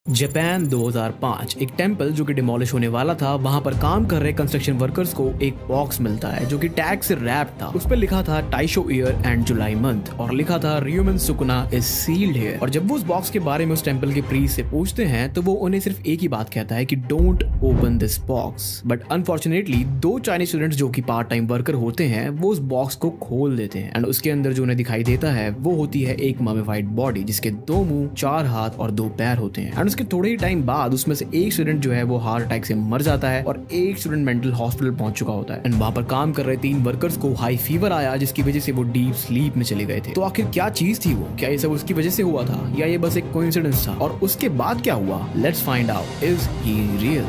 Japan 2005 एक temple जो कि डिमोलिश होने वाला था, वहां पर काम कर रहे कंस्ट्रक्शन वर्कर्स को एक बॉक्स मिलता है जो कि टैग से रैप था। उस पर लिखा था Taisho year and July month और लिखा था रियोमन सुकुना इज सील्ड हियर। और जब वो उस बॉक्स के बारे में उस टेम्पल के प्रीस्ट से पूछते हैं तो वो उन्हें सिर्फ एक ही बात कहता है कि don't open this box. But unfortunately दो चाइनीज स्टूडेंट्स जो कि पार्ट टाइम वर्कर होते हैं वो उस बॉक्स को खोल देते हैं एंड उसके अंदर जो उन्हें दिखाई देता है वो होती है एक ममीफाइड बॉडी जिसके 2 मुंह, 4 हाथ और 2 पैर होते हैं। एंड उसके थोड़े ही टाइम बाद उसमें से एक स्टूडेंट जो है वो हार्ट अटैक से मर जाता है और एक स्टूडेंट मेंटल हॉस्पिटल पहुंच चुका होता है। एंड वहां पर काम कर रहे 3 वर्कर्स को हाई फीवर आया जिसकी वजह से वो डीप स्लीप में चले गए थे। तो आखिर क्या चीज थी वो? क्या ये सब उसकी वजह से हुआ था या ये बस एक कोइंसिडेंस था? और उसके बाद क्या हुआ? Let's find out. Is he real?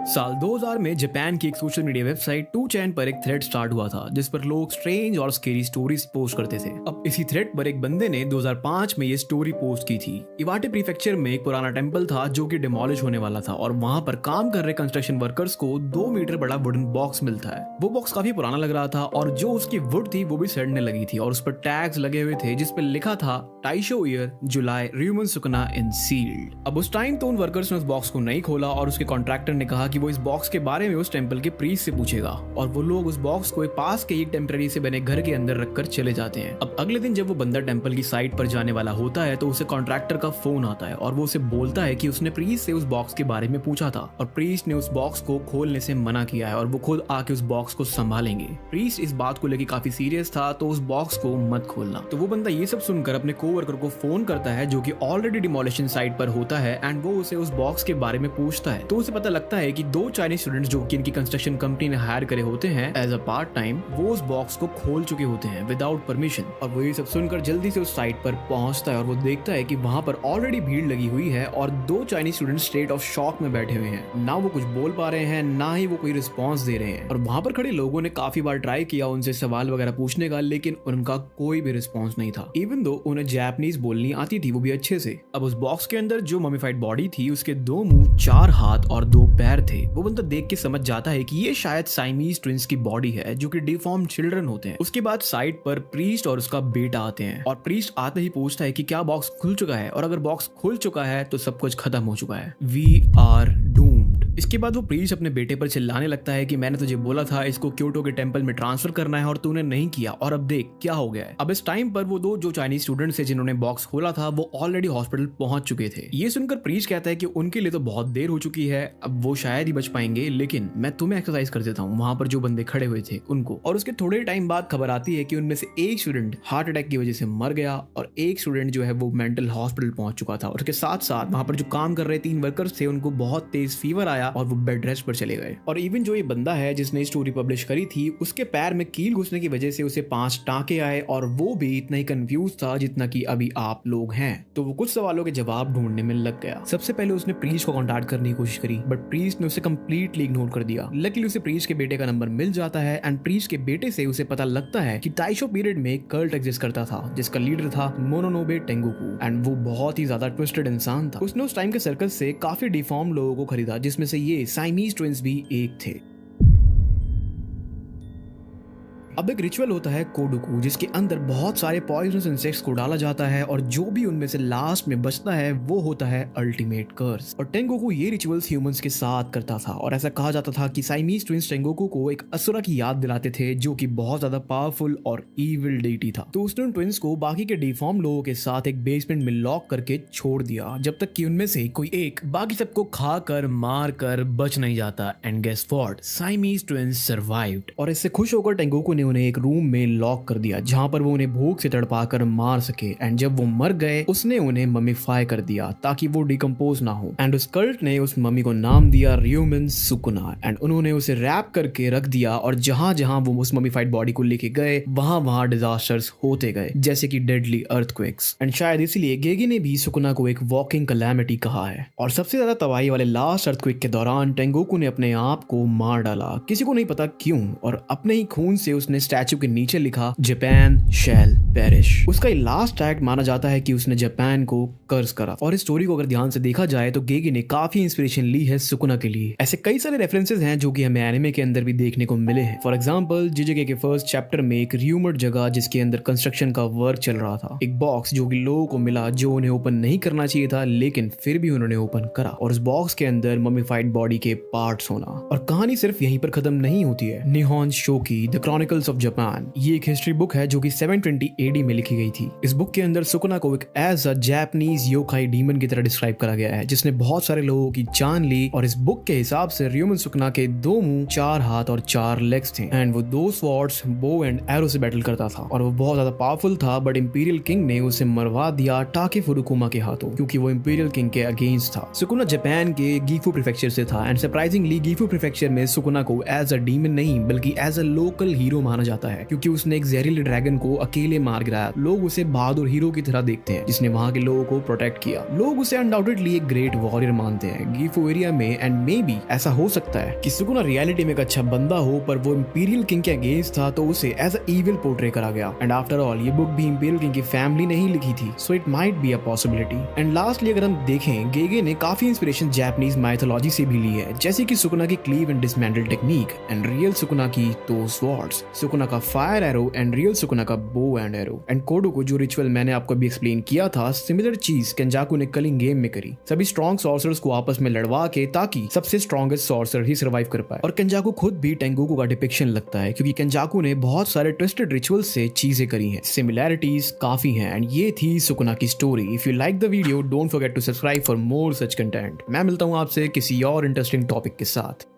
साल 2000 में जापान की एक सोशल मीडिया वेबसाइट 2chan पर एक थ्रेड स्टार्ट हुआ था जिस पर लोग स्ट्रेंज और स्केरी स्टोरीज पोस्ट करते थे। अब इसी थ्रेड पर एक बंदे ने 2005 में ये स्टोरी पोस्ट की थी। इवाटे प्रीफेक्चर में एक पुराना टेंपल था जो कि डिमोलिश होने वाला था और वहां पर काम कर रहे कंस्ट्रक्शन वर्कर्स को 2 मीटर बड़ा वुडन बॉक्स मिलता है। वो बॉक्स काफी पुराना लग रहा था और जो उसकी वुड थी वो भी सड़ने लगी थी और उस पर टैग्स लगे हुए थे जिस पर लिखा था Taisho year July Ryomen Sukuna in sealed. अब उस टाइम तो उन वर्कर्स ने उस बॉक्स को नहीं खोला और उसके कॉन्ट्रैक्टर ने कहा कि वो इस बॉक्स के बारे में उस टेंपल के प्रीस्ट से पूछेगा और वो लोग उस बॉक्स को पास के एक टेम्पररी से बने घर के अंदर रखकर चले जाते हैं। अब अगले दिन जब वो बंदा टेंपल की साइट पर जाने वाला होता है तो उसे कॉन्ट्रैक्टर का फोन आता है और वो उसे बोलता है कि उसने प्रीस्ट से उस बॉक्स के बारे में पूछा था और प्रीस्ट ने उस बॉक्स को खोलने से मना किया है और वो खुद आके उस बॉक्स को संभालेंगे। प्रीस्ट इस बात को लेकर काफी सीरियस था तो उस बॉक्स को मत खोलना। तो वो बंदा ये सब सुनकर अपने कोवर्कर को फोन करता है जो कि ऑलरेडी डिमोलिशन साइट पर होता है एंड वो उसे उस बॉक्स के बारे में पूछता है। तो उसे पता लगता है कि 2 चाइनीज स्टूडेंट्स जो कि इनकी कंस्ट्रक्शन कंपनी ने हायर करे होते हैं एज अ पार्ट टाइम, वो उस बॉक्स को खोल चुके होते हैं विदाउट परमिशन। और वो ये सब सुनकर जल्दी से उस साइट पर पहुंचता है और वो देखता है कि वहां पर ऑलरेडी भीड़ लगी हुई है और 2 Chinese students state of shock में बैठे हुए हैं। ना वो कुछ बोल पा रहे हैं ना ही वो कोई रिस्पॉन्स दे रहे हैं। और वहां पर खड़े लोगों ने काफी बार ट्राई किया उनसे सवाल वगैरह पूछने का लेकिन उनका कोई भी रिस्पॉन्स नहीं था। इवन दो उन्हें जापानीज बोलनी आती थी वो भी अच्छे से। अब उस बॉक्स के अंदर जो ममीफाइड बॉडी थी उसके 2 मुंह, 4 हाथ और 2 पैर थे। वो बंदा देख के समझ जाता है कि ये शायद साइमीज ट्विंस की बॉडी है जो कि डिफॉर्म्ड चिल्ड्रन होते हैं। उसके बाद साइट पर प्रीस्ट और उसका बेटा आते हैं और प्रीस्ट आते ही पूछता है कि क्या बॉक्स खुल चुका है और अगर बॉक्स खुल चुका है तो सब कुछ खत्म हो चुका है। We are doomed. इसके बाद वो प्रीस्ट अपने बेटे पर चिल्लाने लगता है कि मैंने तुझे बोला था इसको क्योटो के टेंपल में ट्रांसफर करना है और तूने नहीं किया और अब देख क्या हो गया है। अब इस टाइम पर वो 2 जो चाइनीज स्टूडेंट्स थे जिन्होंने बॉक्स खोला था वो ऑलरेडी हॉस्पिटल पहुंच चुके थे। ये सुनकर प्रीस्ट कहता है कि उनके लिए तो बहुत देर हो चुकी है, अब वो शायद ही बच पाएंगे, लेकिन मैं तुम्हें एक्सरसाइज कर देता हूँ वहां पर जो बंदे खड़े हुए थे उनको। और उसके थोड़े टाइम बाद खबर आती है कि उनमें से एक स्टूडेंट हार्ट अटैक की वजह से मर गया और एक स्टूडेंट जो है वो मेंटल हॉस्पिटल पहुंच चुका था। और उसके साथ साथ वहां पर जो काम कर रहे 3 वर्कर्स थे उनको बहुत तेज फीवर आया और वो बेड रेस्ट पर चले गए। और इवन जो ये बंदा है जिसने स्टोरी पब्लिश करी थी उसके पैर में कील घुसने की वजह से उसे 5 टांके आए और वो भी इतना ही कंफ्यूज था जितना कि अभी आप लोग हैं। तो वो कुछ सवालों के जवाब ढूंढने में लग गया। सबसे पहले उसने प्रीस्ट को कांटेक्ट करने की कोशिश करी बट प्रीस्ट ने उसे कंप्लीटली इग्नोर कर दिया। लकीली उसे प्रीस्ट के बेटे का नंबर मिल जाता है एंड प्रीस्ट के बेटे से उसे पता लगता है कि टाइशो पीरियड में एक कल्ट एग्जिस्ट करता था जिसका लीडर था मोनोनोबे टेंगोकू एंड वो बहुत ही ज्यादा ट्विस्टेड इंसान था। उसने उस टाइम के सर्कस से काफी डिफॉर्म लोगों को खरीदा जिसमें से ये साइमीज ट्विंस भी एक थे। अब एक रिचुअल होता है कोडुकू जिसके अंदर बहुत सारे पॉइजनस इंसेक्ट्स को डाला जाता है और जो भी उनमें से लास्ट में बचता है वो होता है अल्टीमेट कर्स। और टेंगोकू ये रिचुअल्स ह्यूमंस के साथ करता था और ऐसा कहा जाता था कि साइमीज ट्विंस टेंगोकू को एक असुरा की याद दिलाते थे जो कि बहुत ज्यादा पावरफुल और इविल डेटी था। तो उसने उन ट्विंस को बाकी के डिफॉर्म लोगों के साथ एक बेसमेंट में लॉक करके छोड़ दिया जब तक कि उनमें से कोई एक बाकी सबको खाकर मार कर बच नहीं जाता। And guess what, Siamese twins survived. और इससे खुश होकर टेंगोकू ने उन्हें एक रूम में लॉक कर दिया जहां पर वो उन्हें भूख से तड़पाकर मार सके। एंड जब वो मर गए उसने उन्हें ममीफाई कर दिया ताकि वो डिकम्पोज ना हो। एंड उस कल्ट ने उस मम्मी को नाम दिया रियोमन सुकुना एंड उन्होंने उसे रैप करके रख दिया और जहां जहां वो उस ममीफाइड बॉडी को लेके गए वहां वहां डिजास्टर्स होते गए जैसे कि डेडली अर्थक्वेक्स। एंड शायद इसलिए गेगी ने भी सुकुना को एक वॉकिंग कैलामिटी कहा है। और सबसे ज्यादा तबाही वाले लास्ट अर्थक्वेक के दौरान टेंगोकू ने अपने आप को मार डाला। किसी को नहीं पता क्यों और अपने ही खून से उसने उसने स्टैचू के नीचे लिखा जापान शैल पेरिश। उसका लास्ट एक्ट माना जाता है कि उसने जापान को कर्ज करा। और इस स्टोरी को अगर ध्यान से देखा जाए तो गेगे ने काफी इंस्पिरेशन ली है सुकुना के लिए। ऐसे कई सारे रेफरेंसेस हैं जो कि हमें एनिमे के अंदर भी देखने को मिले हैं। फॉर एग्जांपल JJK के फर्स्ट चैप्टर में एक र्यूमर्ड जगह जिसके अंदर कंस्ट्रक्शन का वर्क चल रहा था, एक बॉक्स जो कि लोगों को मिला जो उन्हें ओपन नहीं करना चाहिए था लेकिन फिर भी उन्होंने ओपन करा, और उस बॉक्स के अंदर मम्मीफाइड बॉडी के पार्ट्स होना। और कहानी सिर्फ यहीं पर खत्म नहीं होती है। निहोन शोकी द क्रॉनिकल्स ऑफ जापान, ये एक हिस्ट्री बुक है जो कि 720 AD में लिखी गई थी। इस बुक के अंदर सुकुना को एक as a Japanese yokai demon की तरह डिस्क्राइब करा गया है जिसने बहुत सारे लोगों की जान ली। और इस बुक के हिसाब से र्यूमन सुकुना के 2 मुंह, 4 हाथ और 4 लेग्स थे एंड वो 2 स्वॉर्ड्स, बो एंड एरो से बैटल करता था और वो बहुत ज्यादा पावरफुल था। बट इंपीरियल किंग ने उसे मरवा दिया टाके फुरुकुमा के हाथों क्योंकि वो इंपीरियल किंग के अगेंस्ट था। सुकुना जापान के गीफू प्रीफेक्चर से था एंड सरप्राइजिंगली गीफू प्रीफेक्चर में सुकुना को एज अ डीमन नहीं बल्कि एज अ लोकल हीरो माना जाता है क्योंकि उसने एक जहरीले ड्रैगन को अकेले मार गिराया। लोग उसे बहादुर हीरो की तरह देखते हैं जिसने वहां के लोगों को प्रोटेक्ट किया। लोग उसे अनडाउटेडली एक ग्रेट वॉरियर मानते हैं गीफू एरिया में। एंड मे बी ऐसा हो सकता है कि सुकुना रियलिटी में एक अच्छा बंदा हो पर वो इंपीरियल किंग के अगेंस्ट था तो उसे एज अ इविल पोर्ट्रे करा गया। एंड आफ्टर ऑल ये बुक भी इंपीरियल किंग की फैमिली ने ही लिखी थी, so it might be a possibility. And lastly अगर हम देखें, गेगे ने काफी इंस्पिरेशन जापानीज माइथोलॉजी से भी ली है, जैसे कि सुकुना की cleave and dismantle technique and real Sukuna की 2 स्वॉर्ड्स, सुकुना का fire arrow and real Sukuna का बो एंड एरो। एंड कोडो को जो रिचुअल मैंने आपको भी एक्सप्लेन किया था, सिमिलर चीज केंजाकू ने कलिंग गेम में करी, सभी स्ट्रॉन्ग सॉर्सरर्स को आपस में लड़वा के ताकि सबसे स्ट्रॉन्गेस्ट सॉर्सर ही सर्वाइव कर पाए। और केंजाकू खुद भी टेंगोकू का डिपिक्शन लगता है क्योंकि केंजाकू ने बहुत सारे ट्विस्टेड रिचुअल से चीजें करी हैं। सिमिलैरिटीज काफी हैं एंड ये थी सुकुना की story. If you like the video don't forget to subscribe for more such content. मैं मिलता हूं आपसे किसी और इंटरेस्टिंग टॉपिक के साथ।